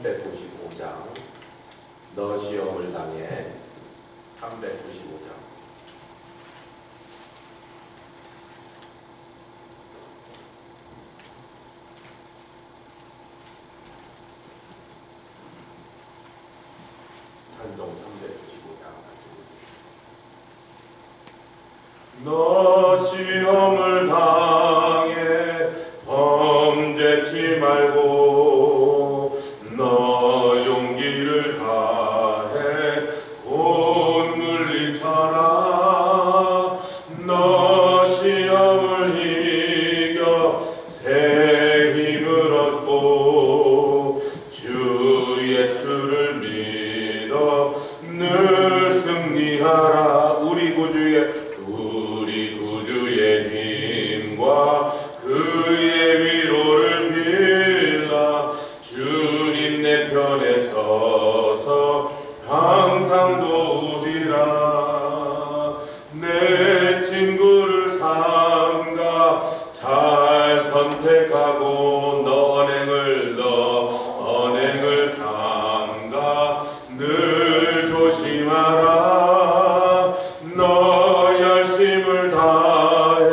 395장 너 시험을 당해 395장 찬송 395장 너 시험을 당해 범죄치 말고 너 용기를 다해 곧 물리쳐라 너 시험을 이겨 새 힘을 얻고 주 예수를 믿어 늘 승리하라 우리 구주의 힘과 그의 위로를 빌라 주님 내 편에 서서 항상 도우시라 내 친구를 삼가 잘 선택하고 너 언행을 삼가 늘 조심하라 너 열심을 다해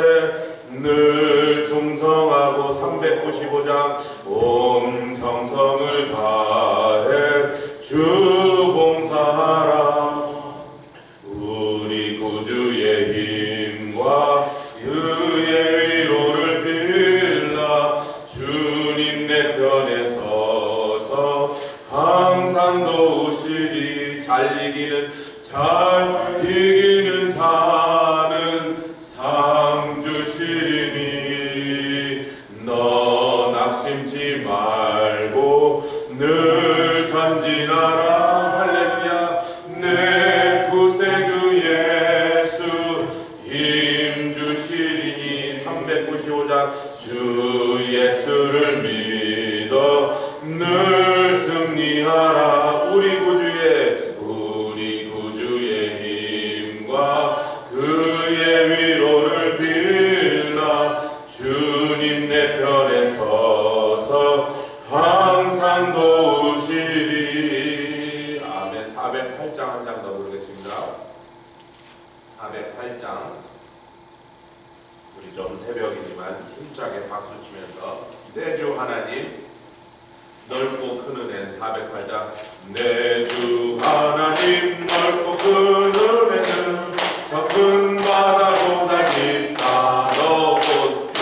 늘 충성하고 395장 온 정성을 다해 주 봉사하라 우리 구주의 힘과 그의 위로를 빌라 주님 내 편에 서서 항상 도우시리 잘 이기는 자는 상 주시리니 너 낙심치 말고 늘 전진하라 할렐루야 내 구세주 예수 힘 주시리니 395장 주 예수를 믿어 늘 승리하라 우리 구주의 힘과 그의 위로를 빌라 주님 내 편에 서서 항상 도우시리 아멘 408장 한 장 더 부르겠습니다 408장 우리 좀 새벽이지만 힘차게 박수 치면서 내 주 하나님 넓고 큰 은혜는 408장 내 주 하나님 넓고 큰 은혜는 저 큰 바다보다 깊다 너 곧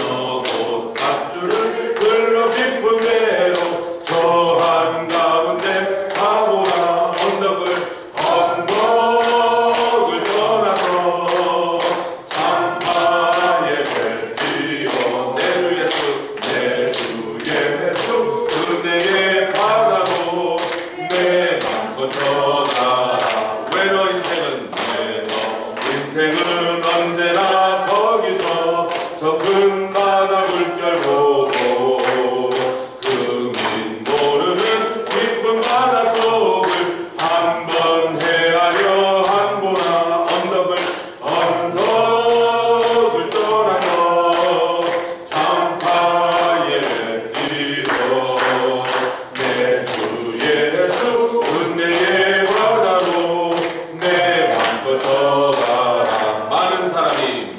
밧줄을 흘러 깊은 대로 저 한가운데 가보라 언덕을 떠나서 장파에 배 띄워 내 주 예수 은혜의 바다로 내 맘껏 떠나라 왜 너 인생은 언제나 거기서 저 큰 바다 물결 보고 흠인 모르는 깊은 바다 속을 한번 헤아려 한보나 언덕을 떠나서 장파에 뛰어 내 주 예수 은혜의 바다로 내 맘껏 떠가라 많은 사람이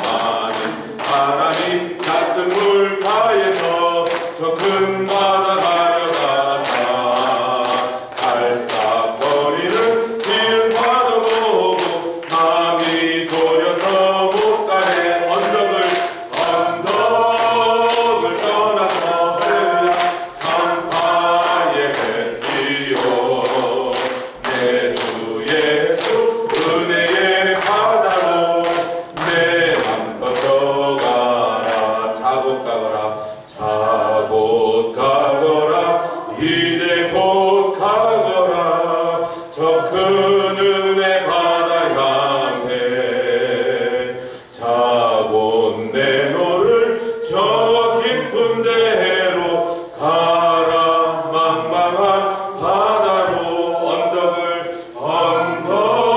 같은 물가에서 저 큰 바다 가려다가 달싹거리는 지는 파도 보고 마음이 졸여서 못 가네 언덕을 떠나서 할렐루야 장파에 배 띄워 내 주 예수 은혜의 바다로 내 맘껏 떠가라 자곧 가거라 이제 곧 가거라 저 큰 은혜 바다 향해 자곧 내 노를 저 깊은 데로 가라 망망한 바다로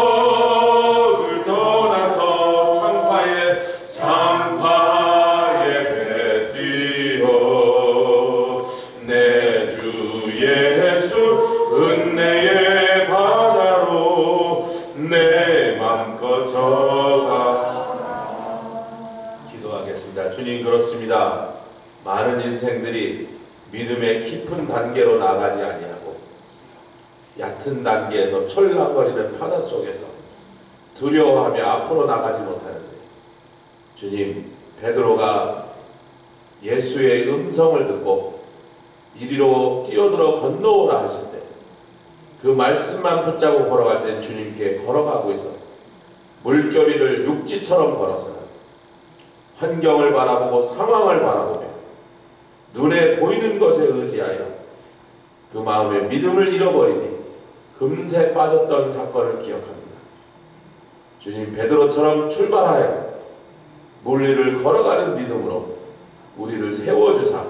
언덕을 떠나서 장파에 배 띄어 내 주 예수 믿음의 깊은 단계로 나가지 아니하고 얕은 단계에서 철랑거리는 바다 속에서 두려워하며 앞으로 나가지 못하는데, 주님, 베드로가 예수의 음성을 듣고 이리로 뛰어들어 건너오라 하실 때 그 말씀만 붙잡고 걸어갈 땐 주님께 걸어가고 있어 물결위를 육지처럼 걸었어요. 환경을 바라보고 상황을 바라보며 눈에 보이는 것에 의지하여 그 마음에 믿음을 잃어버리니 금세 빠졌던 사건을 기억합니다. 주님, 베드로처럼 출발하여 물 위를 걸어가는 믿음으로 우리를 세워주사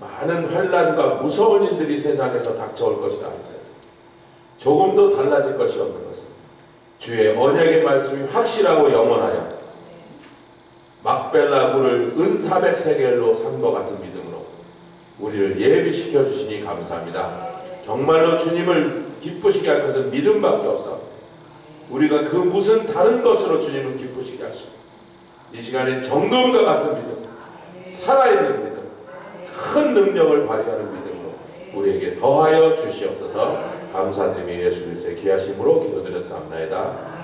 많은 환난과 무서운 일들이 세상에서 닥쳐올 것이라 할지라도 조금도 달라질 것이 없는 것은 주의 언약의 말씀이 확실하고 영원하여 막벨라 굴을 은 400세겔로 산 것 같은 믿음으로 우리를 예비시켜 주시니 감사합니다. 정말로 주님을 기쁘시게 할 것은 믿음밖에 없어. 우리가 그 무슨 다른 것으로 주님을 기쁘시게 할 수 없어. 이 시간에 정금과 같은 믿음, 살아있는 믿음, 큰 능력을 발휘하는 믿음으로 우리에게 더하여 주시옵소서. 감사드리며 예수 그리스도의 귀하심으로 기도드렸사옵나이다.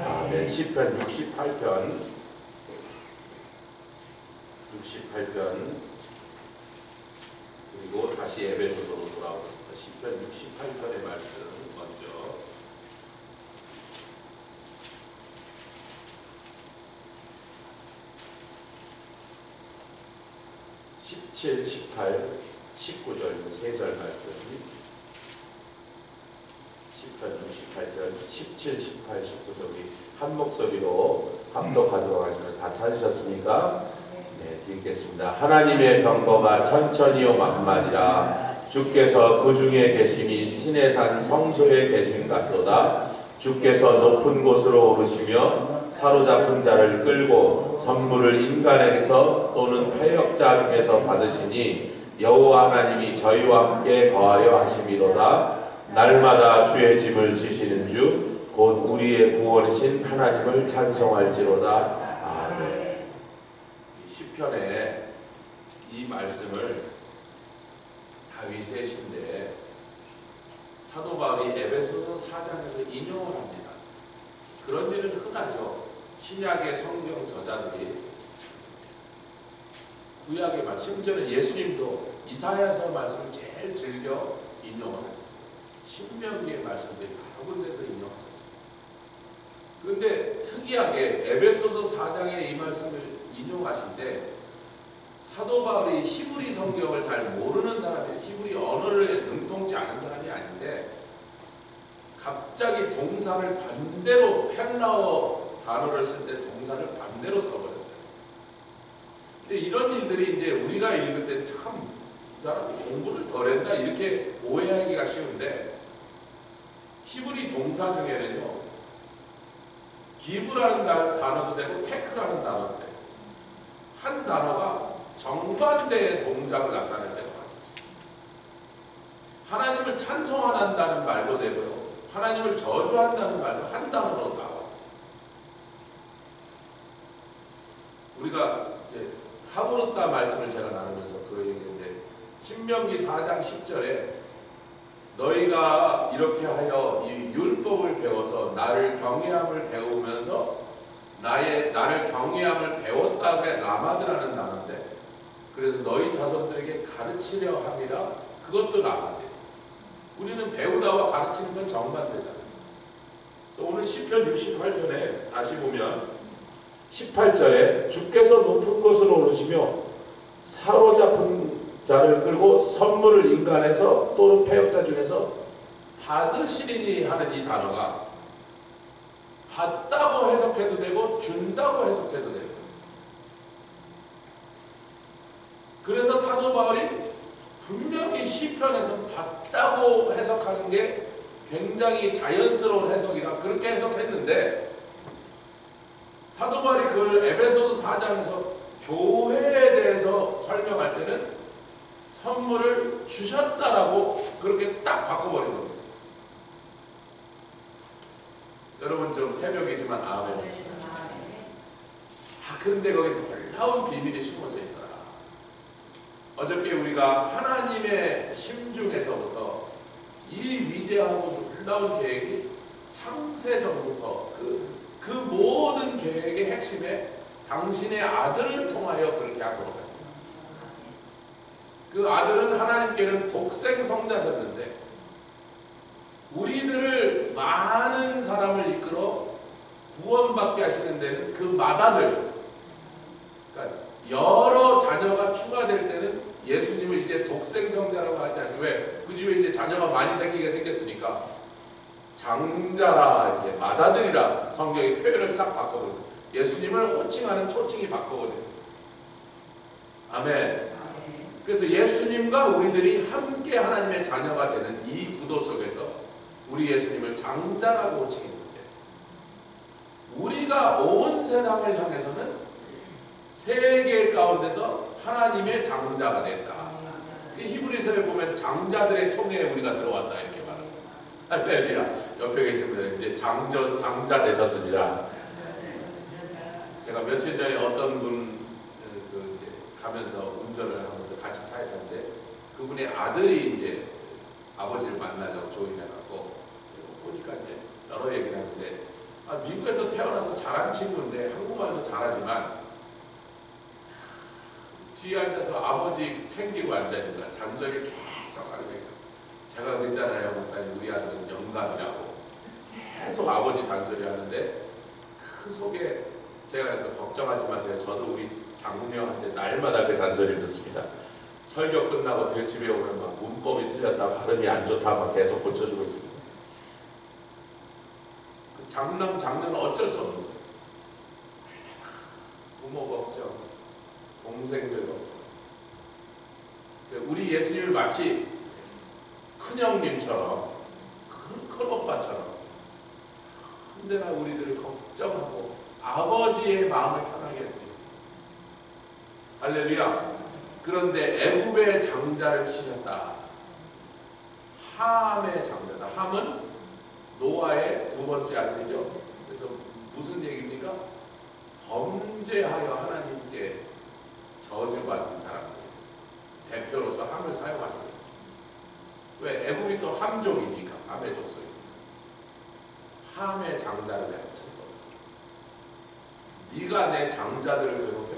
아멘. 시편 68편 그리고 다시 에베소서로 돌아오겠습니다. 시편 68편의 말씀 먼저 17, 18, 19절 세 절 말씀. 시편 68편 17, 18, 19절 우리 한 목소리로 합독하도록 하겠습니다. 다 찾으셨습니까? 네, 읽겠습니다. 하나님의 병거가 천천히요 만만이라 주께서 그 중에 계심이 신의 산 성소에 계신 같도다. 주께서 높은 곳으로 오르시며 사로잡은 자를 끌고 선물을 인간에게서 또는 패역자 중에서 받으시니 여호와 하나님이 저희와 함께 거하려 하심이로다. 날마다 주의 짐을 지시는 주 곧 우리의 구원이신 하나님을 찬송할지로다. 아멘. 시편에 이 말씀을 다윗의 시인데 사도 바울이 에베소서 4장에서 인용을 합니다. 그런 일은 흔하죠. 신약의 성경 저자들이 구약의 말씀, 심지어는 예수님도 이사야서 말씀을 제일 즐겨 인용을 하셨습니다. 신명기의 말씀들이 여러 군데서 인용하셨습니다. 그런데 특이하게 에베소서 4장의 이 말씀을 인용하신데 사도 바울이 히브리 성경을 잘 모르는 사람이, 히브리 언어를 능통치 않은 사람이 아닌데 갑자기 동사를 반대로, 헬라어 단어를 쓸 때 동사를 반대로 써버렸어요. 근데 이런 일들이 이제 우리가 읽을 때 참 이 사람이 공부를 덜 했나 이렇게 오해하기가 쉬운데, 히브리 동사 중에는요 기브라는 단어도 되고 테크라는 단어도 되고 한 단어가 정반대의 동작을 나타낼 때가 많이 있습니다. 하나님을 찬송한다는 말도 되고요, 하나님을 저주한다는 말도 한 단어로 나와요. 우리가 이제 하브루타 말씀을 제가 나누면서 그 얘기인데, 신명기 4장 10절에 너희가 이렇게 하여 이 율법을 배워서 나를 경외함을 배우면서 나를 경외함을 배웠다가 라마드라는 단어인데, 그래서 너희 자손들에게 가르치려 함이라, 그것도 라마드예요. 우리는 배우다와 가르치는 건 정반대잖아요. 그래서 오늘 시편 68편에 다시 보면 18절에 주께서 높은 곳으로 오르시며 사로잡은 자를 끌고 선물을 인간에서 또는 패역자 중에서 받으시리니 하는 이 단어가 받다고 해석해도 되고 준다고 해석해도 되고, 그래서 사도 바울이 분명히 시편에서 받다고 해석하는 게 굉장히 자연스러운 해석이라 그렇게 해석했는데, 사도 바울이 그걸 에베소서 4장에서 교회에 대해서 설명할 때는 선물을 주셨다라고 그렇게 딱 바꿔버린 겁니다. 여러분 좀 새벽이지만 아멘 하시다. 그런데 거기 놀라운 비밀이 숨어져 있더라. 어저께 우리가 하나님의 심중에서부터 이 위대하고 놀라운 계획이 창세 전부터 그 모든 계획의 핵심에 당신의 아들을 통하여 그렇게 하도록 하십니다. 그 아들은 하나님께는 독생 성자셨는데 우리들을 많은 사람을 이끌어 구원받게 하시는 데는 그 맏아들, 그러니까 여러 자녀가 추가될 때는 예수님을 이제 독생 성자라고 하지 않으시고, 왜? 그 집에 이제 자녀가 많이 생기게 생겼으니까 장자라, 이렇게 맏아들이라 성경이 표현을 싹 바꿔거든요. 예수님을 호칭하는 초칭이 바꿔거든요. 아멘. 그래서 예수님과 우리들이 함께 하나님의 자녀가 되는 이 구도 속에서 우리 예수님을 장자라고 호칭했는데, 우리가 온 세상을 향해서는 세계 가운데서 하나님의 장자가 됐다. 히브리서에 보면 장자들의 총회에 우리가 들어왔다 이렇게 말합니다. 할렐루야. 옆에 계신 분들 이제 장자 되셨습니다. 제가 며칠 전에 어떤 분 이제 가면서 운전을 하면서 같이 차에 탔는데 그분의 아들이 이제 아버지를 만나려고 조인해갖고 보니까 이제 여러 얘기를 하는데, 미국에서 태어나서 잘한 친구인데 한국말도 잘하지만 뒤에 앉아서 아버지 챙기고 앉아있는 거야. 잔소리를 계속 하는 거예요. 제가 그랬잖아요, 목사님, 우리 아들은 영감이라고. 계속 아버지 잔소리 하는데 그 속에 제가 그래서 걱정하지 마세요. 저도 우리 장로한테 날마다 그 잔소리를 듣습니다. 설교 끝나고 집에 오면 막 문법이 틀렸다, 발음이 안 좋다 막 계속 고쳐주고 있습니다. 그 장르는 어쩔 수 없는 거예요. 부모 걱정, 동생들 걱정. 우리 예수님을 마치 큰형님처럼, 큰 오빠처럼 언제나 우리들을 걱정하고 아버지의 마음을 편하게 해요. 할렐루야. 그런데 애굽의 장자를 치셨다. 함의 장자다. 함은 노아의 두 번째 아들이죠. 그래서 무슨 얘기입니까? 범죄하여 하나님께 저주받은 사람들, 대표로서 함을 사용하십니다. 왜? 애굽이 또 함족이니까, 함의 족속이니까. 함의 장자를 해쳤다. 네가 내 장자들을 괴롭혀,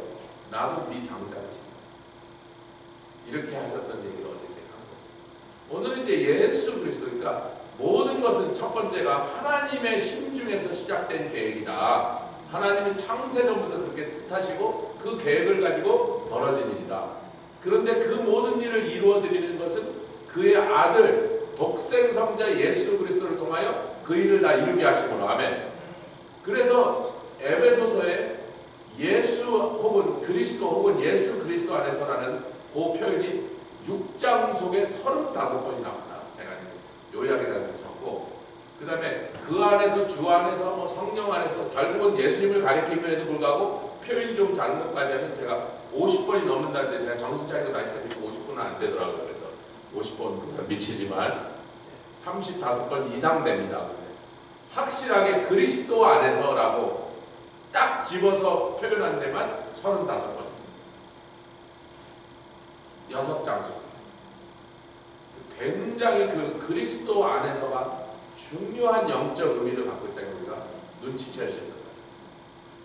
나도 네 장자를 친다. 이렇게 하셨던 얘기를 어저께 상고했습니다. 오늘은 이제 예수 그리스도, 그러니까 모든 것은 첫 번째가 하나님의 심중에서 시작된 계획이다. 하나님이 창세 전부터 그렇게 뜻하시고 그 계획을 가지고 벌어진 일이다. 그런데 그 모든 일을 이루어드리는 것은 그의 아들 독생 성자 예수 그리스도를 통하여 그 일을 다 이루게 하심으로. 아멘. 그래서 에베소서에 예수 혹은 그리스도 혹은 예수 그리스도 안에서라는 그 표현이 6장 속에 35번이 나옵니다. 제가 요약에 다 적고, 그 다음에 그 안에서, 주 안에서, 뭐 성령 안에서, 결국은 예수님을 가리킴에도 불구하고 표현이 좀 다른 것까지 하면 제가 50번이 넘는다는데, 제가 정신 차리고 다시 생각해보니까 50번은 안 되더라고요. 그래서 50번 미치지만 35번 이상 됩니다. 확실하게 그리스도 안에서라고 딱 집어서 표현한 데만 35번 있습니다. 6장수. 굉장히 그 그리스도 안에서가 중요한 영적 의미를 갖고 있다는 걸 우리가 눈치챌 수 있습니다.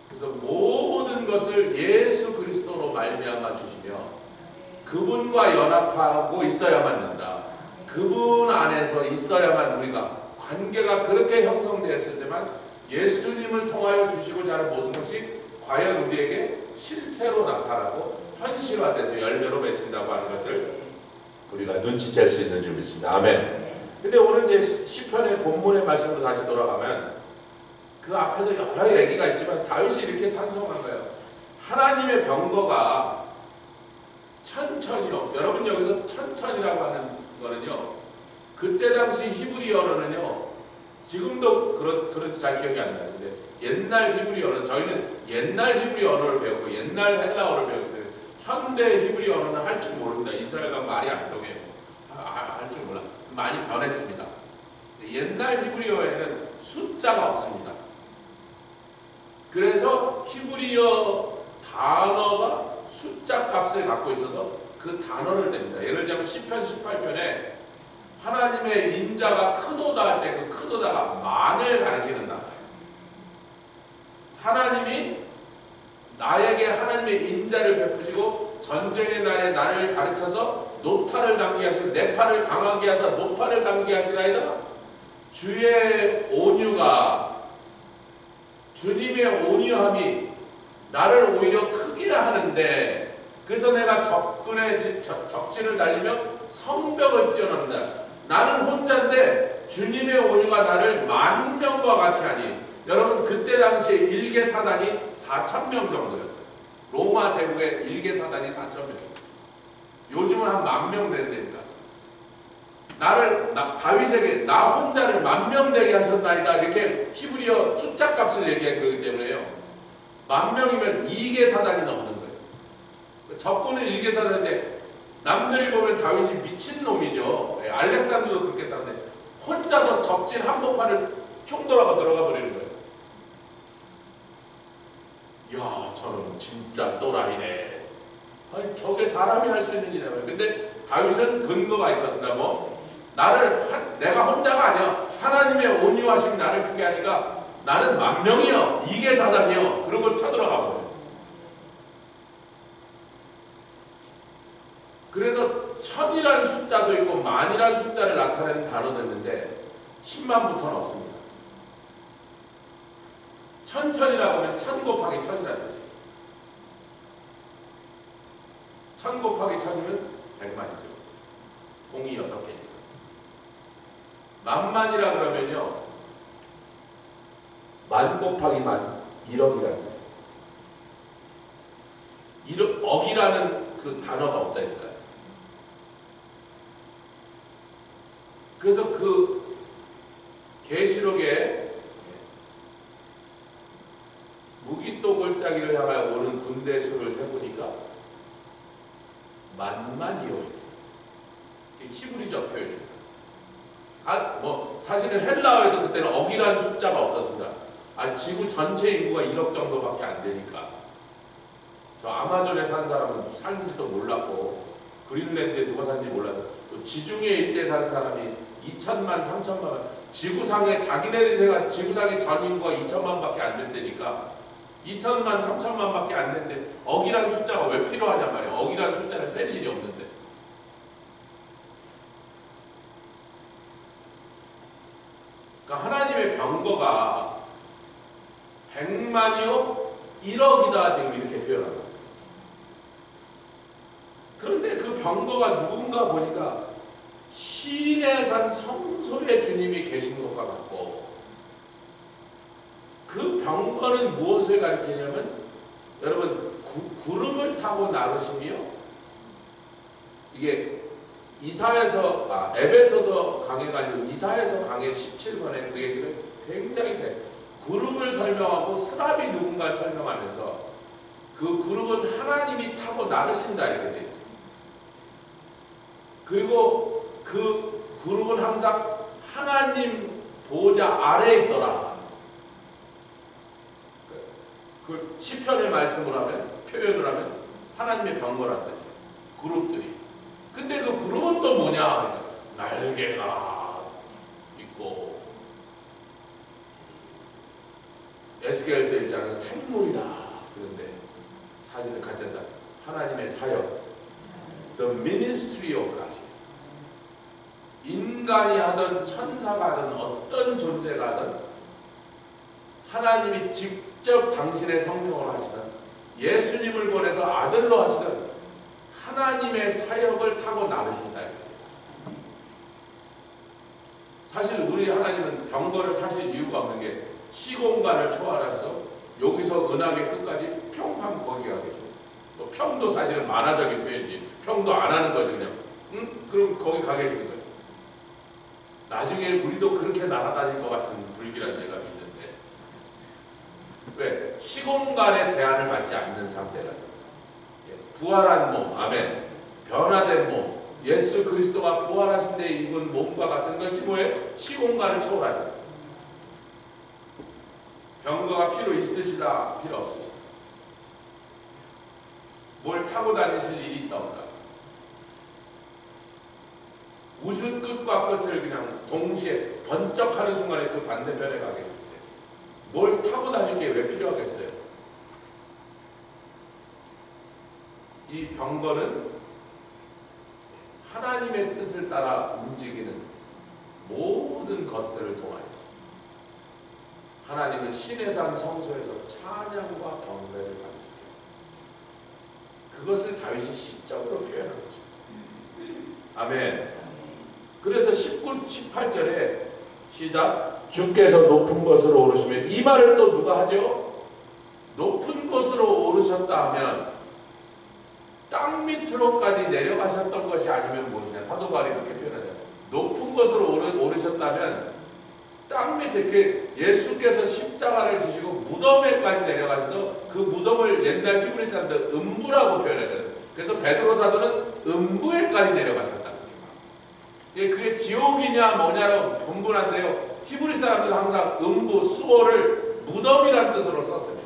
그래서 모든 것을 예수 그리스도로 말미암아 주시며 그분과 연합하고 있어야만 된다. 그분 안에서 있어야만 우리가 관계가 그렇게 형성되었을 때만 예수님을 통하여 주시고자 하는 모든 것이 과연 우리에게 실체로 나타나고 현실화돼서 열매로 맺힌다고 하는 것을 우리가 눈치챌 수 있는 줄 믿습니다. 아멘. 근데 오늘 이제 시편의 본문의 말씀으로 다시 돌아가면 그 앞에도 여러 얘기가 있지만 다윗이 이렇게 찬송한 거예요. 하나님의 병거가 천천히요. 여러분 여기서 천천히라고 하는 거는요, 그때 당시 히브리어로는요, 지금도 그런지 잘 기억이 안 나는데, 옛날 히브리어는, 저희는 옛날 히브리 언어를 배웠고 옛날 헬라어를 배웠는데 현대 히브리 언어는 할 줄 모릅니다. 이스라엘과 말이 안 통해요. 할 줄 몰라. 많이 변했습니다. 옛날 히브리어에는 숫자가 없습니다. 그래서 히브리어 단어가 숫자 값을 갖고 있어서 그 단어를 댑니다. 예를 들자면 시편 18편에 하나님의 인자가 크도다 할 때 그 크도다가 만을 가리키는 단어예요. 하나님이 나에게 하나님의 인자를 베푸시고 전쟁의 날에 나를 가르쳐서 노타를 당기게 하시고 내 팔을 강하게 하사 노팔을 당기게 하시나이다. 주의 온유가 주님의 온유함이 나를 오히려 크게 하는데 그래서 내가 적진을 달리며 성벽을 뛰어넘는다. 나는 혼자인데 주님의 온유가 나를 10,000명과 같이 하니 여러분 그때 당시에 일개 사단이 4,000명 정도였어요. 로마 제국의 일개 사단이 4,000명이에요. 요즘은 한 10,000명 된다니까. 다윗에게 나 혼자를 10,000명 되게 하셨나이다. 이렇게 히브리어 숫자 값을 얘기한 거기 때문에요. 10,000명이면 2개 사단이 넘는 거예요. 적군은 1개 사단인데 남들이 보면 다윗이 미친놈이죠. 알렉산더도 그렇게 싸는데 혼자서 적진 한복판을 쭉 돌아가 들어가 버리는 거예요. 야, 저는 진짜 또라이네. 아니, 저게 사람이 할 수 있는 일이라고요. 근데 다윗은 근거가 있었습니다. 내가 혼자가 아니야. 하나님의 온유하심 나를 크게 하니까 나는 10,000명이요. 2개 사단이요. 그러고 쳐들어가 버려요. 그래서 1000이라는 숫자도 있고 10,000이라는 숫자를 나타내는 단어도 있는데 10만부터는 없습니다. 1000이라고 하면 1000 곱하기 1000이라는 뜻이에요. 1000 곱하기 1000이면 100만이죠. 공이 6개니까. 만만이라 그러면요. 10,000 곱하기 10,000, 1억이라는 뜻이에요. 1억이라는 그 단어가 없다니까요. 그래서 그 계시록에 무기또 골짜기를 향하여 오는 군대 수를 세보니까 10,000,000이요. 히브리적 표현입니다. 사실은 헬라어에도 그때는 억이라는 숫자가 없었습니다. 지구 전체 인구가 1억 정도밖에 안 되니까. 저 아마존에 사는 사람은 살는지도 몰랐고 그린랜드에 누가 사는지 몰랐고 지중해 일대에 사는 사람이 2,000만, 3,000만 지구상에 자기네들이 지구상의 전 인구가 2,000만밖에 안 될 때니까 2,000만, 3,000만밖에 안 되는데 억이라는 숫자가 왜 필요하냔 말이에요. 억이라는 숫자를 셀 일이 없는데. 그러니까 하나님의 병거가 100만이요 1억이다 지금 이렇게 표현합니다. 그런데 그 병거가 누군가 보니까 시내산 성소에 주님이 계신 것과 같고 그 병거는 무엇을 가리키냐면 여러분 구름을 타고 나르시며 이게 에베소서 강해가 아니고 이사야서 강해 17권에 그 얘기를 굉장히 구름을 설명하고 스랍이 누군가를 설명하면서 그 구름은 하나님이 타고 나르신다 이렇게 되어 있습니다. 그리고 그 구름은 항상 하나님 보좌 아래에 있더라. 그 시편의 말씀을 하면 표현을 하면 하나님의 병거라는 뜻이에요. 그룹들이. 근데 그 그룹은 또 뭐냐? 날개가 있고 에스겔서 1장은 생물이다. 그런데 사진을 같이 해서 하나님의 사역 The Ministry of God. 인간이 하든 천사가 하든 어떤 존재가 하든 하나님이 직접 당신의 성령을 하시든 예수님을 보내서 아들로 하시든 하나님의 사역을 타고 나르신다 이렇게 됐어요. 사실 우리 하나님은 병거를 타실 이유가 없는 게 시공간을 초월해서 여기서 은하계 끝까지 평하면 거기가 계십니다. 평도 사실은 만화적인 표현이지 평도 안 하는 거죠 그냥. 그럼 거기 가 계시는 거예요. 나중에 우리도 그렇게 날아다닐 것 같은 불길한 예감이 있는데 왜? 시공간의 제한을 받지 않는 상태가 부활한 몸, 아멘. 변화된 몸, 예수 그리스도가 부활하신 데 입은 몸과 같은 것이 뭐예요? 시공간을 초월하죠. 병거가 필요 있으시다, 필요 없으시다. 뭘 타고 다니실 일이 있다 없다. 우주 끝과 끝을 그냥 동시에 번쩍하는 순간에 그 반대편에 가 계신데 뭘 타고 다닐 게 왜 필요하겠어요? 이 병거는 하나님의 뜻을 따라 움직이는 모든 것들을 통하여 하나님은 시내산 성소에서 찬양과 경배를 받으시고 그것을 다윗이 시적으로 표현한 거죠. 아멘. 그래서 19, 18절에 시작. 주께서 높은 곳으로 오르시면 이 말을 또 누가 하죠? 높은 곳으로 오르셨다 하면 땅 밑으로까지 내려가셨던 것이 아니면 무엇이냐. 사도 바울이 이렇게 표현하죠. 높은 곳으로 오르셨다면 땅 밑에 예수께서 십자가를 지시고 무덤에까지 내려가셔서 그 무덤을 옛날 히브리 사람들 음부라고 표현했거든요. 그래서 베드로 사도는 음부에까지 내려가셨다. 그게 지옥이냐 뭐냐라고 분분한데요. 히브리 사람들은 항상 음부, 수오를 무덤이라는 뜻으로 썼습니다.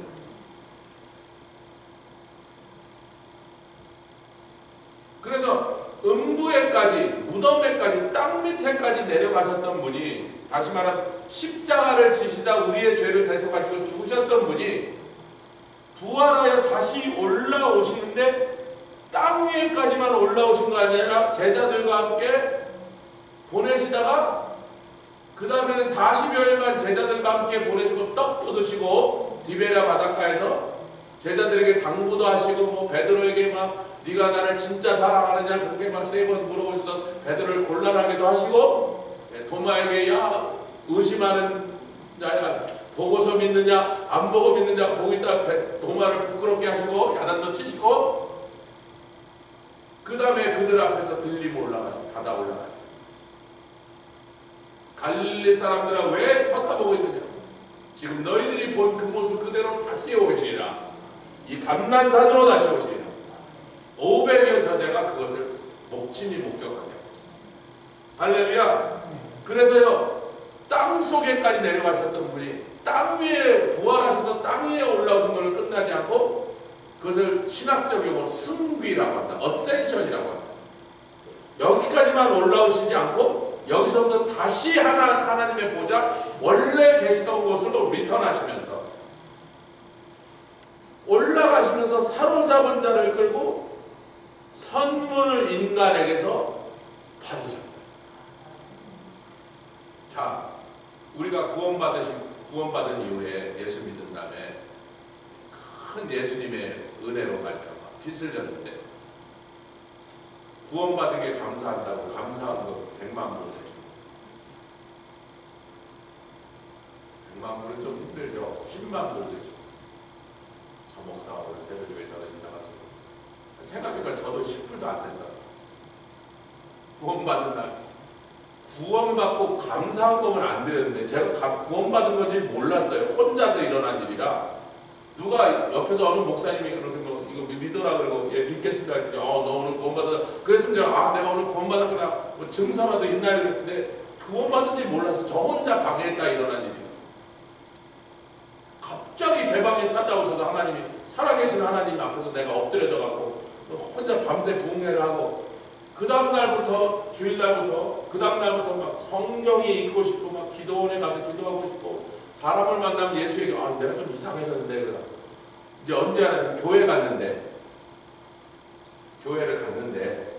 그래서 음부에까지, 무덤에까지, 땅 밑에까지 내려가셨던 분이, 다시 말하면 십자가를 지시다 우리의 죄를 대속하시고 죽으셨던 분이 부활하여 다시 올라오시는데 땅 위에까지만 올라오신 거 아니라 제자들과 함께 보내시다가 그 다음에는 40여일간 제자들과 함께 보내시고 떡도 드시고 디베랴 바닷가에서 제자들에게 당부도 하시고 뭐 베드로에게 막 네가 나를 진짜 사랑하느냐 그렇게 막 3번 물어보시던 베드로를 곤란하게도 하시고 도마에게 야 의심하는 자야 보고서 믿느냐 안 보고 믿느냐 보고 있다 도마를 부끄럽게 하시고 야단도 치시고 그 다음에 그들 앞에서 들림 올라가시고 바다 올라가시고 갈릴리 사람들아 왜 쳐다보고 있느냐 지금 너희들이 본 그 모습 그대로 다시 오시리라 이 감난산으로 다시 오시리라 500여 저자가 그것을 목침이 목격하냐 할렐루야. 그래서요 땅 속에까지 내려가셨던 분이 땅 위에 부활하셔서 땅 위에 올라오신 것을 끝나지 않고 그것을 신학적 용어 승귀라고 한다. 어센션이라고 한다. 여기까지만 올라오시지 않고 여기서부터 다시 하나님의 보좌 원래 계시던 곳으로 리턴하시면서 올라가시면서 사로잡은 자를 끌고 선문을 인간에게서 받으셨다. 자, 우리가 구원받은 이후에 예수 믿은 다음에 큰 예수님의 은혜로 말미암아 빚을 졌는데 구원받은 게 감사한다고 감사한 거 100만 불 되죠. 100만 불은 좀 힘들죠. 10만 불 되죠. 저 목사 오늘 새벽에 왜 저는 이사 가지고 생각해보니까 저도 10불도 안 된다. 구원받은 날 구원받고 감사한 거면 안 드렸는데 제가 구원받은 건지 몰랐어요. 혼자서 일어난 일이라 누가 옆에서 어느 목사님이 그렇게 뭐 이거 믿어라 그러고 예 믿겠습니다 했더니 너 오늘 구원받았다. 그랬으면 제가 내가 오늘 구원받았구나 뭐 증서라도 있나요 그랬는데 구원받은지 몰라서 저 혼자 방에있다 일어난 일이에요. 갑자기 제 방에 찾아오셔서 하나님이 살아계신 하나님 앞에서 내가 엎드려져 갖고 혼자 밤새 부흥회를 하고 그 다음날부터 주일날부터 그 다음날부터 막 성경이 읽고 싶고 막 기도원에 가서 기도하고 싶고 사람을 만나면 예수에게 내가 좀 이상해졌는데 그러다 이제 언제 하냐면 교회를 갔는데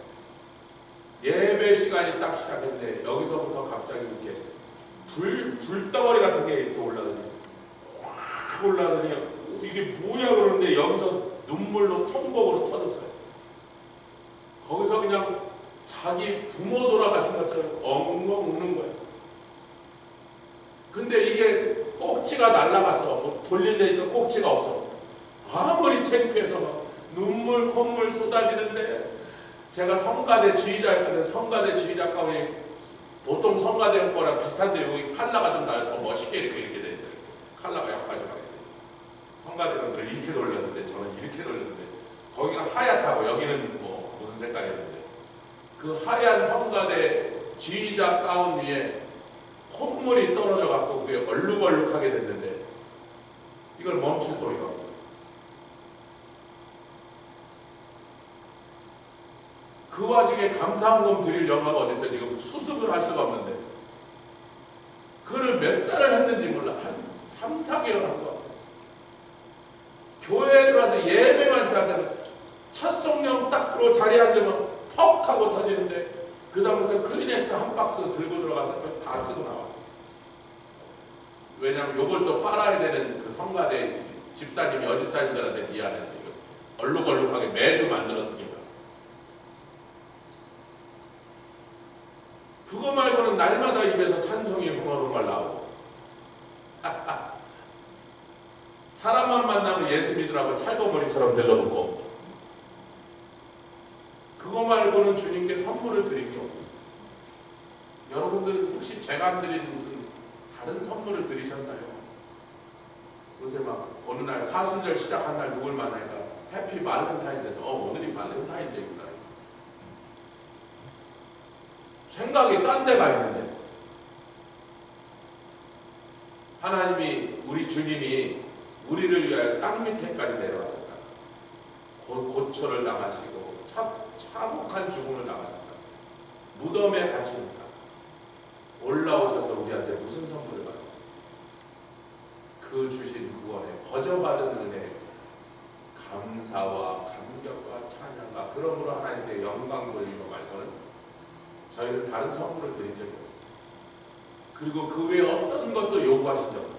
예배 시간이 딱 시작했는데 여기서부터 갑자기 이렇게 불덩어리 같은 게 이렇게 올라오더니 확 올라오더니 이게 뭐야 그러는데 여기서 눈물로 통곡으로 터졌어요. 거기서 그냥 자기 부모 돌아가신 것처럼 엉엉 우는 거예요. 근데 이게 꼭지가 날라갔어. 뭐 돌리려니까 꼭지가 없어. 아무리 창피해서 막 눈물 콧물 쏟아지는데 제가 성가대 지휘자였거든. 성가대 지휘자 가운이 보통 성가대 거랑 비슷한데 여기 칼라가 좀 더 멋있게 이렇게 돼 있어요. 칼라가 약까지 가게 돼. 성가대는 이렇게 돌렸는데 저는 이렇게 돌렸는데 거기가 하얗다고 여기는 뭐 무슨 색깔이었는데 그 하얀 성가대 지휘자 가운 위에 콧물이 떨어져 갖고 그게 얼룩얼룩하게 됐는데 이걸 멈출 도리가 없고 그 와중에 감사원금 드릴 여가가 어디 있어요? 지금 수습을 할 수가 없는데. 그걸 몇 달을 했는지 몰라. 한 3, 4개월 한 거. 교회에 들어와서 예배만 시작하면 첫 성령 딱 들어오 자리에 앉으면 퍽 하고 터지는데 그 다음부터 클리넥스 한 박스 들고 들어가서 다 쓰고 나왔어요. 왜냐하면 요걸 또 빨아야 되는 그 성가대 집사님, 여집사님들한테 미안해서 이거 얼룩얼룩하게 매주 만들었으니까. 그거 말고는 날마다 입에서 찬송이 흥얼흥얼 나오고 사람만 만나면 예수 믿으라고 찰거머리처럼 들러붙고 그거 말고는 주님께 선물을 드린 게 없어요. 여러분들 혹시 제가 안 드린 무슨 다른 선물을 드리셨나요? 요새 막 어느 날 사순절 시작한 날 누굴 만나니까 해피 발렌타인데서 오늘이 발렌타인데이구나. 생각이 딴 데가 있는데 하나님이 우리 주님이 우리를 위하여 땅 밑에까지 내려가셨다. 고초를 당하시고 참혹한 죽음을 당하셨다. 무덤에 갇힙니다. 올라오셔서 우리한테 무슨 선물을 받으셨어요? 그 주신 구원에 거저받은 은혜, 감사와 감격과 찬양과 그러므로 하나님께 영광 돌리고 말고는 저희는 다른 선물을 드린 적이 없어요. 그리고 그 외에 어떤 것도 요구하신 적 없어요.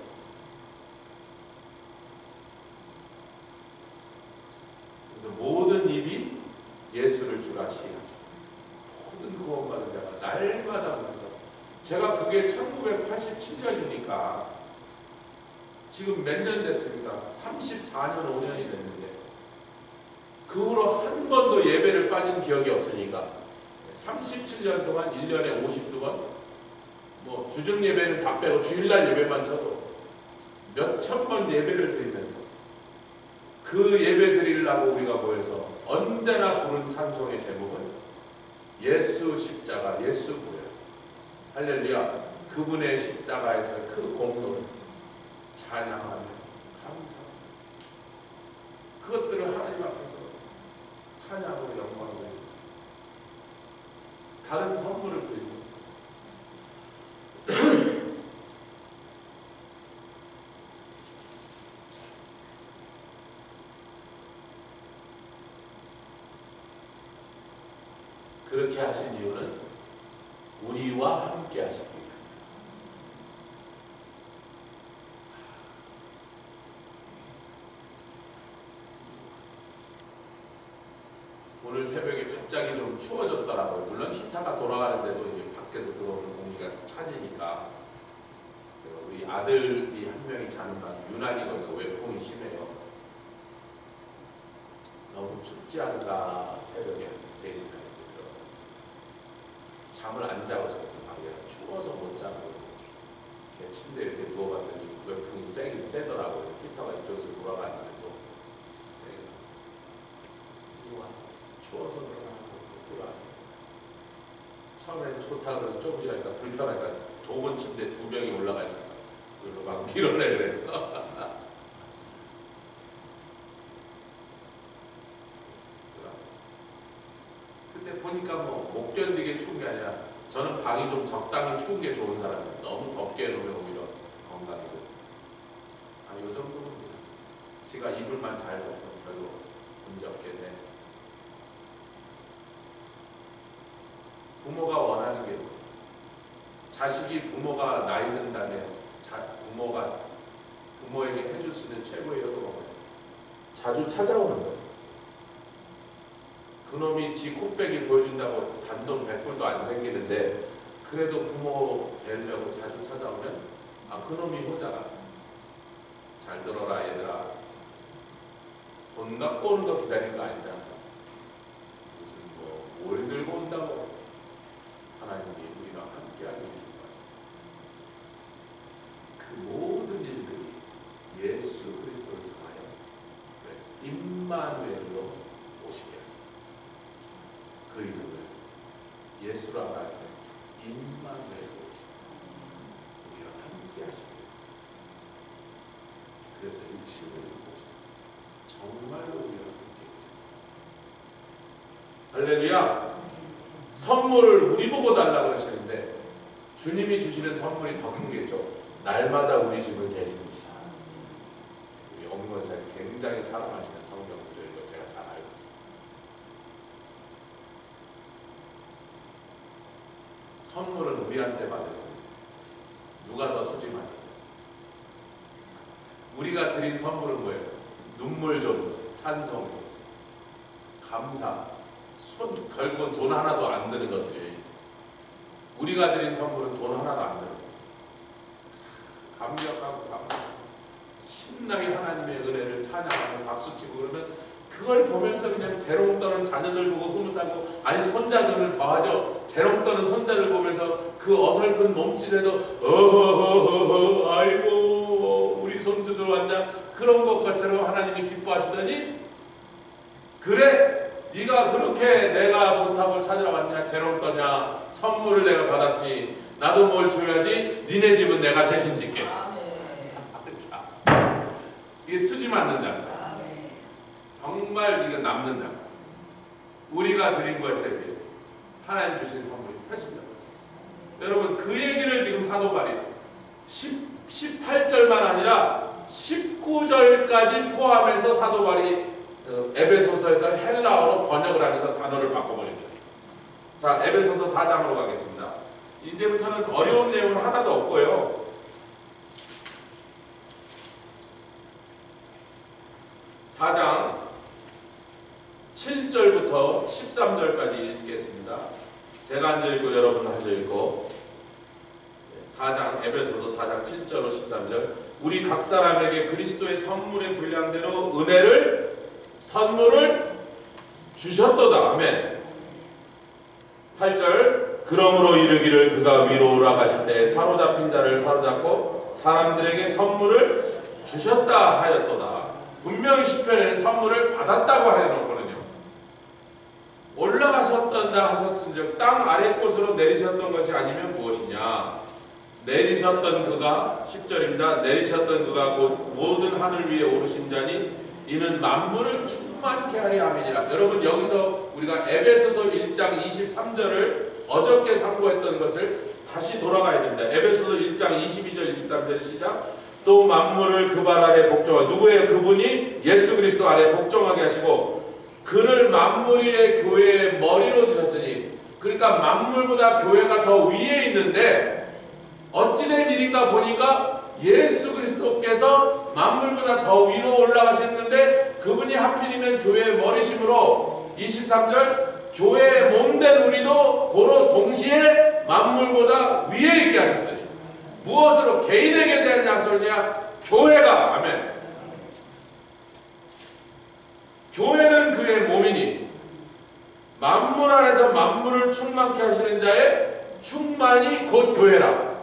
그래서 모든 입이 예수를 주라 시인하죠. 모든 구원받은 자가 날마다 문서. 제가 그게 1987년이니까 지금 몇 년 됐습니까? 34년, 5년이 됐는데 그 후로 한 번도 예배를 빠진 기억이 없으니까 37년 동안 1년에 52번 뭐 주중 예배는 다 빼고 주일날 예배만 쳐도 몇천 번 예배를 드리면서 그 예배 드리려고 우리가 모여서 언제나 부른 찬송의 제목은 예수 십자가, 예수 보혈. 할렐루야. 그분의 십자가에서의 그 공로를 찬양하며 감사하며 그것들을 하나님 앞에서 찬양으로 영광을 드리고 다른 선물을 드리고 그렇게 하신 이유는 우리와 함께 하십니다. 오늘 새벽에 갑자기 좀 추워졌더라고요. 물론 히터가 돌아가는데도 이제 밖에서 들어오는 공기가 차지니까 제가 우리 아들이 한 명이 자는 방 유난히 거기가 외풍이 심해요. 너무 춥지 않은가 새벽에 3시간 잠을 안 자고 있어서 방에 추워서 못 자고 침대에 이렇게 누워봤더니 외풍이 세긴 세더라고요. 히터가 이쪽에서 돌아가는데도 세게 나서 추워서 그러나 처음엔 좋다 그러고 조금 지나니까 불편하니까 좁은 침대 2명이 올라가 있으니까 그걸로 막 밀어내 그래서 근데 보니까 뭐 못 견디게 추운 게 아니라 저는 방이 좀 적당히 추운 게 좋은 사람이에요. 너무 덥게 해놓으면 오히려 건강이 좀 요 정도입니다. 제가 이불만 잘 덮으면 별로 문제 없겠네. 부모가 원하는 게 자식이 부모가 나이 든 다음에 부모가 부모에게 해줄 수 있는 최고의 효도가 뭐예요? 자주 찾아오는 거예요. 그놈이 지 콧배기 보여준다고 단돈 100불도 안 생기는데 그래도 부모 뵈려고 자주 찾아오면 그놈이 효자가. 잘 들어라 얘들아. 돈 갖고 오는 거 기다리는 거 아니잖아. 무슨 뭘 들고 온다고. 하나님이 우리가 함께하기 기뻐하십니다. 그 모든 일들이 예수 그리스도를 통하여 임마누엘로 오시게 하십니다. 그 이름을 예수로 알아야 돼. 임마누엘로 오십니다. 우리와 함께 하십니다. 그래서 육신을 입고 오셔서 정말로 우리와 함께 오셔서 할렐루야. 선물을 우리 보고 달라고 그러시는데 주님이 주시는 선물이 더 큰 게 있죠. 날마다 우리 집을 대신지사. 우리 엄건사님 굉장히 사랑하시는 성경 구절인 거 제가 잘 알고 있습니다. 선물은 우리한테 받으세요. 누가 더 소중하셨어요? 우리가 드린 선물은 뭐예요? 눈물 좀, 찬송, 감사, 결국은 돈 하나도 안 드는 것들이. 우리가 드린 선물은 돈 하나도 안 드는 거예요. 감격하고 감사하고 신나게 하나님의 은혜를 찬양하고 박수치고 그러면 그걸 보면서 그냥 재롱 떠는 자녀들 보고 흐뭇하고, 아니 손자들은 더하죠. 재롱 떠는 손자들 보면서 그 어설픈 몸짓에도 어허허허허 아이고 우리 손주들 왔냐, 그런 것처럼 하나님이 기뻐하시더니, 그래 네가 그렇게 내가 좋다고 찾아왔냐, 재롱 떠냐, 선물을 내가 받았으니 나도 뭘 줘야지, 니네 집은 내가 대신 짓게. 자, 이게 수지 맞는 장사. 정말 이거 남는 장사. 우리가 드린 것에 비해 하나님 주신 선물이 훨씬 더 많습니다. 여러분 그 얘기를 지금 사도 바울이 18절만 아니라 19절까지 포함해서 사도 바울이 에베소서에서 헬라어로 번역을 하면서 단어를 바꿔버립니다. 자, 에베소서 4장으로 가겠습니다. 이제부터는 어려운 내용은 하나도 없고요. 4장 7절부터 13절까지 읽겠습니다. 제가 한 절 읽고 여러분 한 절 읽고. 4장 에베소서 4장 7절로 13절. 우리 각 사람에게 그리스도의 선물의 분량대로 은혜를 선물을 주셨도다. 아멘. 8절. 그러므로 이르기를 그가 위로 올라가실 때 사로잡힌 자를 사로잡고 사람들에게 선물을 주셨다 하였도다. 분명히 시편에는 선물을 받았다고 하여놓거든요. 올라가셨던다 하셨은즉 땅 아래 곳으로 내리셨던 것이 아니면 무엇이냐. 내리셨던 그가 10절입니다. 내리셨던 그가 곧 모든 하늘 위에 오르신 자니 이는 만물을 충만케 하려 함이니라. 여러분 여기서 우리가 에베소서 1장 23절을 어저께 상고했던 것을 다시 돌아가야 됩니다. 에베소서 1장 22절 23절 시작. 또 만물을 그 발 아래 복종하고, 누구예요? 그분이 예수 그리스도 아래 복종하게 하시고 그를 만물 위의 교회의 머리로 주셨으니, 그러니까 만물보다 교회가 더 위에 있는데 어찌된 일인가 보니까 예수 그리스도께서 만물보다 더 위로 올라가셨는데 그분이 하필이면 교회의 머리심으로 23절 교회의 몸된 우리도 고로 동시에 만물보다 위에 있게 하셨으니. 무엇으로? 개인에게 대한 약속이냐? 교회가. 아멘. 교회는 그의 몸이니 만물 안에서 만물을 충만케 하시는 자의 충만이 곧 교회라.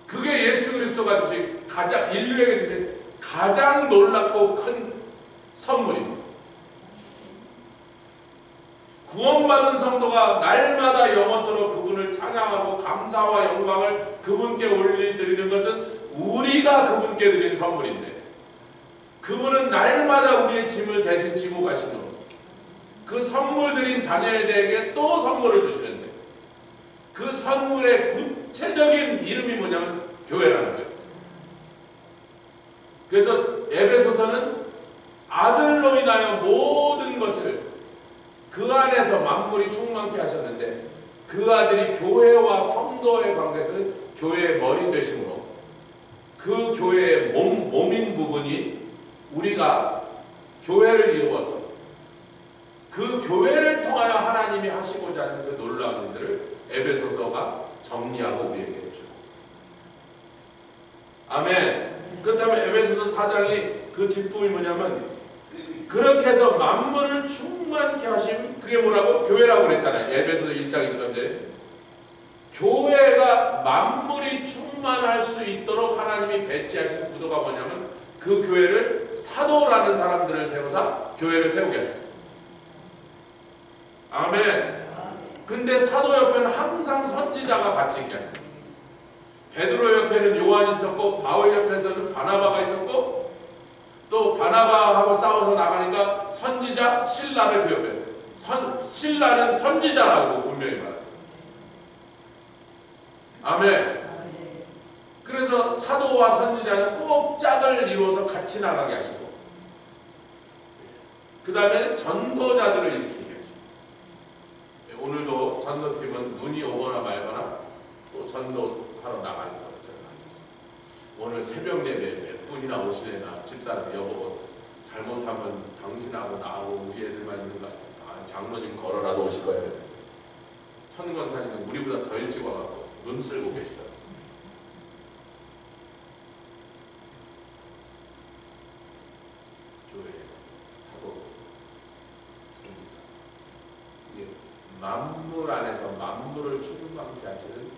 그게 예수 그리스도가 주신 인류에게 주신 가장 놀랍고 큰 선물입니다. 구원받은 성도가 날마다 영원토록 그분을 찬양하고 감사와 영광을 그분께 올려드리는 것은 우리가 그분께 드린 선물인데, 그분은 날마다 우리의 짐을 대신 지고 가시는 그 선물 드린 자녀에게 또 선물을 주시는데, 그 선물의 구체적인 이름이 뭐냐면 교회라는 거예요. 그래서 에베소서는 아들로 인하여 모든 것을 그 안에서 만물이 충만케 하셨는데, 그 아들이 교회와 성도의 관계에서는 교회의 머리 되심으로 그 교회의 몸인 부분이 우리가 교회를 이루어서 그 교회를 통하여 하나님이 하시고자 하는 그 놀라운 일들을 에베소서가 정리하고 우리에게 해주고. 아멘. 그렇다면 에베소서 4장이 그 뒷부분이 뭐냐면, 그렇게 해서 만물을 충만케 하심, 그게 뭐라고? 교회라고 그랬잖아요. 에베소서 1장 23절에 교회가 만물이 충만할 수 있도록 하나님이 배치하신 구도가 뭐냐면, 그 교회를 사도라는 사람들을 세우사 교회를 세우게 하셨어요. 아멘. 근데 사도 옆에는 항상 선지자가 같이 있게 하셨어요. 베드로 옆에는 요한이 있었고, 바울 옆에서는 바나바가 있었고, 또 또 바나바하고 싸워서 나가니까 선지자 실라를 그 옆에 실라는 선지자라고 분명히 말해요. 아멘. 그래서 사도와 선지자는 꼭 짝을 이루어서 같이 나가게 하시고 그 다음에 전도자들을 일으키게 하시고 오늘도 전도팀은 눈이 오거나 말거나 또 전도하러 나가는 거를 제가 알겠습니다. 오늘 새벽 예배 몇 분이나 오시려나 집사람 여보 잘못하면 당신하고 나하고 우리 애들만 있는 거 아니야. 장로님 걸어라도 오실 거예요. 천권사님은 우리보다 더 일찍 와갖고 눈 쓸고 계시더라고요. 교회, 사도, 선지자 이게 만물 안에서 만물을 충만케 하시는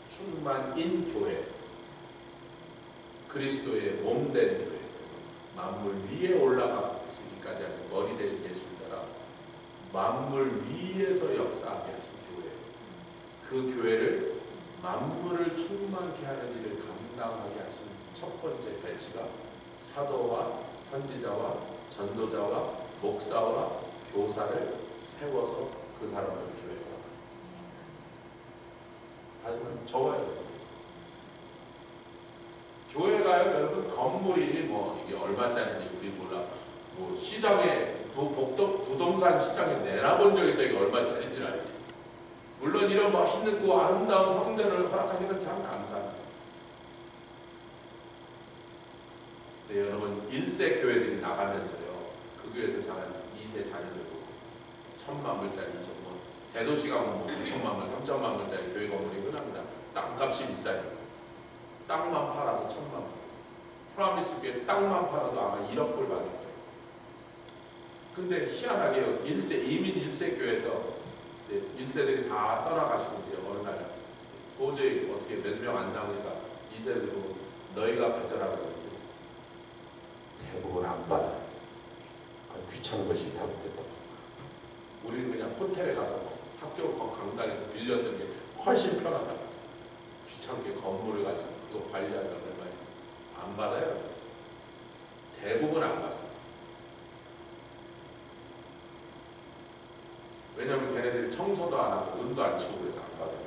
충만인 교회, 그리스도의 몸된 교회에서 만물 위에 올라가시기까지 하신 머리 대신 예수님 따라 만물 위에서 역사하게 하신 교회, 그 교회를 만물을 충만케 하는 일을 감당하게 하신 첫 번째 배치가 사도와 선지자와 전도자와 목사와 교사를 세워서 그 사람을 교회에 나가서 다시 말하면 저와요. 교회가요 여러분 건물이 뭐 이게 얼마짜리인지 우리 몰라. 뭐 시장에 부동산 시장에 내놔본 적 있어. 이게 얼마짜리인 줄 알지. 물론 이런 멋있는 고 아름다운 성전을 허락하시는 참 감사합니다. 네, 여러분 1세 교회들이 나가면서요 그 교회에서 자란 2세 자녀들 보고 1,000만 불짜리 2,000만 대도시가 뭐 2,000만 불 3,000만 불짜리 교회 건물이 흔합니다. 땅값이 비싸니까 땅만 팔아도 1,000만 불. 프라미스 교회 땅만 팔아도 아마 1억 불 받을 거예요. 근데 희한하게 이민 1세 교회에서 1세들이 다 떠나가시고 어느 날 도저히 어떻게 몇 명 안 남으니까 2세들이 보고 너희가 가져라 그러고 대부분 안 받아. 귀찮은 거 싫다고 했다. 우리는 그냥 호텔에 가서 학교 강당에서 빌려 쓰는 게 훨씬 편하다. 귀찮게 건물을 가지고 그거 관리하는 거 얼마나 안 받아요. 대부분 안 받습니다. 왜냐하면 걔네들이 청소도 안 하고 눈도 안 치우고 그래서 안 받아요.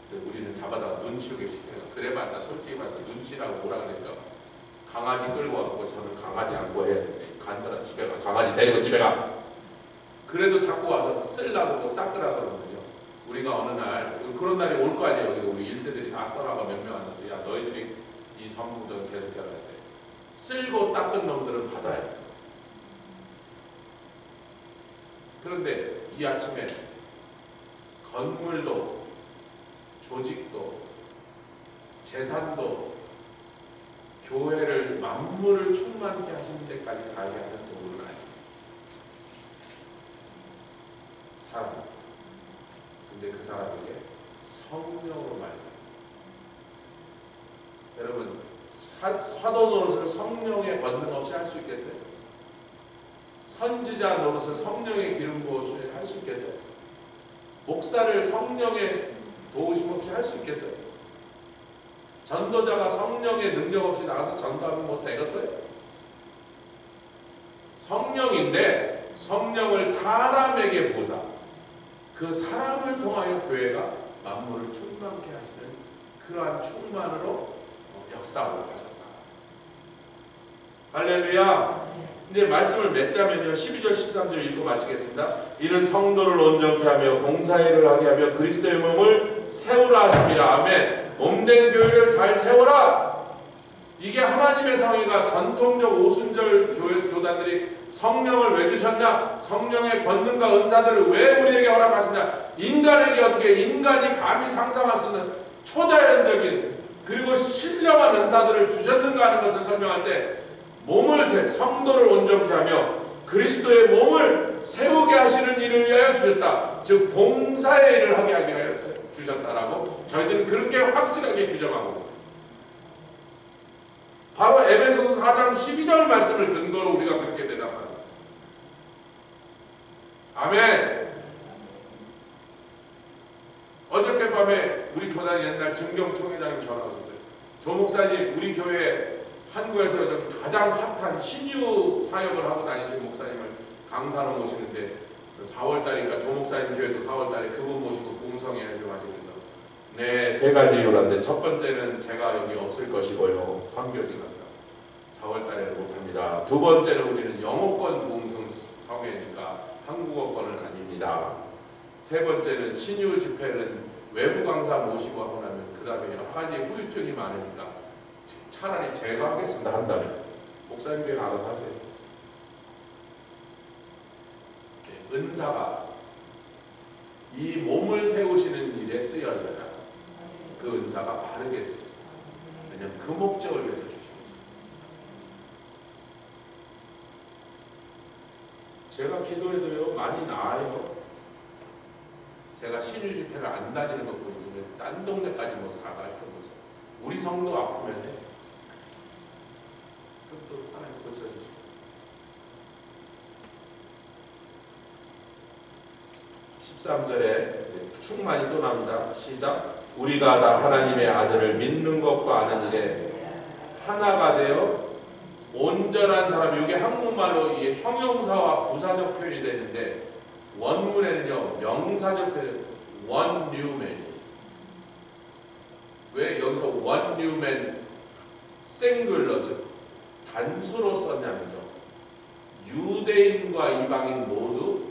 근데 우리는 잡아다가 눈 치우게 시키는 거. 그래봤자 솔직히 말해서 눈 치라고 뭐라 그러니까 강아지 끌고 와서 저는 강아지 안고 해야 돼. 간다라 집에 가. 강아지 데리고 집에 가. 그래도 자꾸 와서 쓰려고 또 닦으라 그러거든요. 우리가 어느 날 그런 날이 올 거 아니에요. 우리 1세들이 다 떠나가 몇 명 안 나서 야 너희들이 이 성공적을 계속 해라 했어요. 쓸고 닦은 놈들은 받아요. 그런데 이 아침에 건물도 조직도 재산도 교회를 만물을 충만케 하시는 데까지 가게 하는 도구는 아닙니다. 사람. 근데 그 사람에게 성령으로 말합니다. 여러분 사도 노릇을 성령의 권능 없이 할 수 있겠어요? 선지자 노릇을 성령의 기름 부어서 할 수 있겠어요? 목사를 성령의 도우심 없이 할 수 있겠어요? 전도자가 성령의 능력 없이 나가서 전도하면 못 되겠어요? 성령인데 성령을 사람에게 부사 그 사람을 통하여 교회가 만물을 충만케 하시는 그러한 충만으로 역사하고 하셨다. 할렐루야. 이제 말씀을 맺자면요 12절 13절 읽고 마치겠습니다. 이는 성도를 온전케 하며 봉사일을 하게 하며 그리스도의 몸을 세우라 하십니다. 아멘. 몸된 교회를 잘 세워라. 이게 하나님의 성의가 전통적 오순절 교단들이 성령을 왜 주셨냐? 성령의 권능과 은사들을 왜 우리에게 허락하시냐? 인간에게 어떻게 인간이 감히 상상할 수 있는 초자연적인 그리고 신령한 은사들을 주셨는가 하는 것을 설명할 때 몸을 성도를 온전케 하며 그리스도의 몸을 세우게 하시는 일을 위하여 주셨다. 즉 봉사의 일을 하게 하여 주셨다라고 저희들은 그렇게 확실하게 규정하고 바로 에베소서 4장 12절 말씀을 근거로 우리가 그렇게 대답합니다. 아멘. 어저께 밤에 우리 교단 옛날 증경총회장님 전화 오셨어요. 조 목사님 우리 교회 한국에서 좀 가장 핫한 신유 사역을 하고 다니신 목사님을 강사로 모시는데 4월달이니까 조 목사님 교회도 4월달에 그분 모시고 부흥성회하시고 하시면서 네, 3가지 이유란데 첫 번째는 제가 여기 없을 것이고요. 선교지간다. 4월달에는 못합니다. 두 번째는 우리는 영어권 부흥성회니까 한국어권은 아닙니다. 세 번째는 신유 집회는 외부 강사 모시고 하고 나면 그 다음에 여러 가지 후유증이 많으니까 차라리 제가 하겠습니다 한다면 목사님께서 알아서 하세요. 은사가 이 몸을 세우시는 일에 쓰여져야 그 은사가 바르게 쓰여져요. 왜냐하면 그 목적을 위해서 주신 거죠. 제가 기도해도요 많이 나아요. 제가 신유 집회를 안 다니는 것 보시면 딴 동네까지 뭐 가서 살펴보세요. 우리 성도 아프면 해. 그것도 하나님 고쳐주시고. 13절에 충만이 또 나옵니다. 시작. 우리가 다 하나님의 아들을 믿는 것과 아는 일에 하나가 되어 온전한 사람. 이게 한국말로 이게 형용사와 부사적 표현이 되는데 원문에는요 명사적 표현 one new man. 왜 여기서 one new man 싱글러 즉 단수로 썼냐면요 유대인과 이방인 모두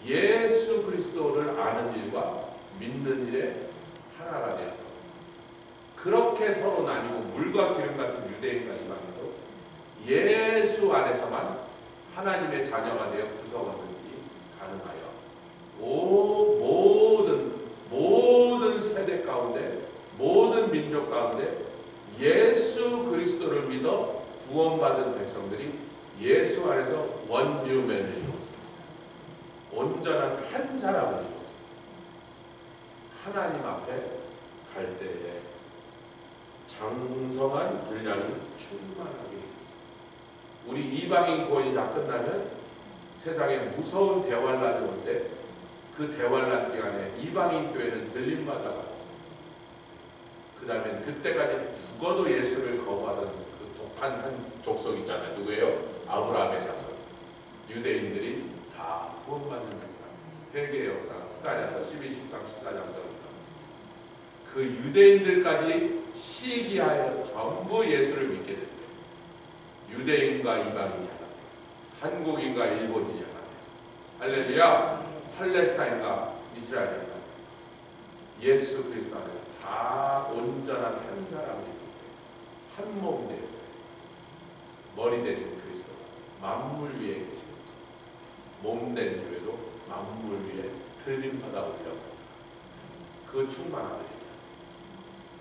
예수 그리스도를 아는 일과 믿는 일에 하나가 되어서 그렇게 서로 나뉘고 물과 기름 같은 유대인과 이방인도 예수 안에서만 하나님의 자녀가 되어 구성하는 일이 가능하여 모든 세대 가운데 모든 민족 가운데 예수 그리스도를 믿어 구원받은 백성들이 예수 안에서 원뉴맨을 이루었습니다. 온전한 한 사람을 이루었습니다. 하나님 앞에 갈 때에 장성한 분량이 충만하게 이루어집니다. 우리 이방인 구원이 다 끝나면 세상에 무서운 대환란이 올 때 그 대환란 기간에 이방인 교회는 들림마다 그 다음에 그때까지 죽어도 예수를 거부하던 그 독한 한 족속 있잖아요. 누구예요? 아브라함의 자손. 유대인들이 다 구원받는 역사. 회개의 역사가 스가랴서 12, 13, 14장처럼 그 유대인들까지 시기하여 전부 예수를 믿게 됩니다. 유대인과 이방인이 하나, 한국인과 일본인이 하나, 할렐루야. 팔레스타인과 이스라엘이 하나, 예수 그리스도 안에 다 온전한 한 사람이 한 몸이 되어 머리 대신 그리스도가 만물 위에 계신 거죠. 몸된 교회도 만물 위에 들림받아 올려 그 충만함을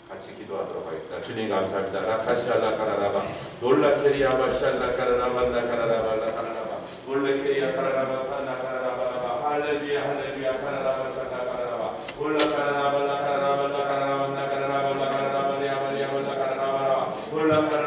같이 기도하도록 하겠습니다. 주님 감사합니다. 라카시알라 카라라바 놀라케리아바 시알라 카라라바 나카라라바 라카라라바 놀라케리아 카라라바 산나 카라라바라바 할렐루야 할렐루야 카라라바 산나 카라라바 올라카라라바 라카라라바 라카라라바 나카라라바 라카라라바 리아바 리아바 라카라라바 올라카라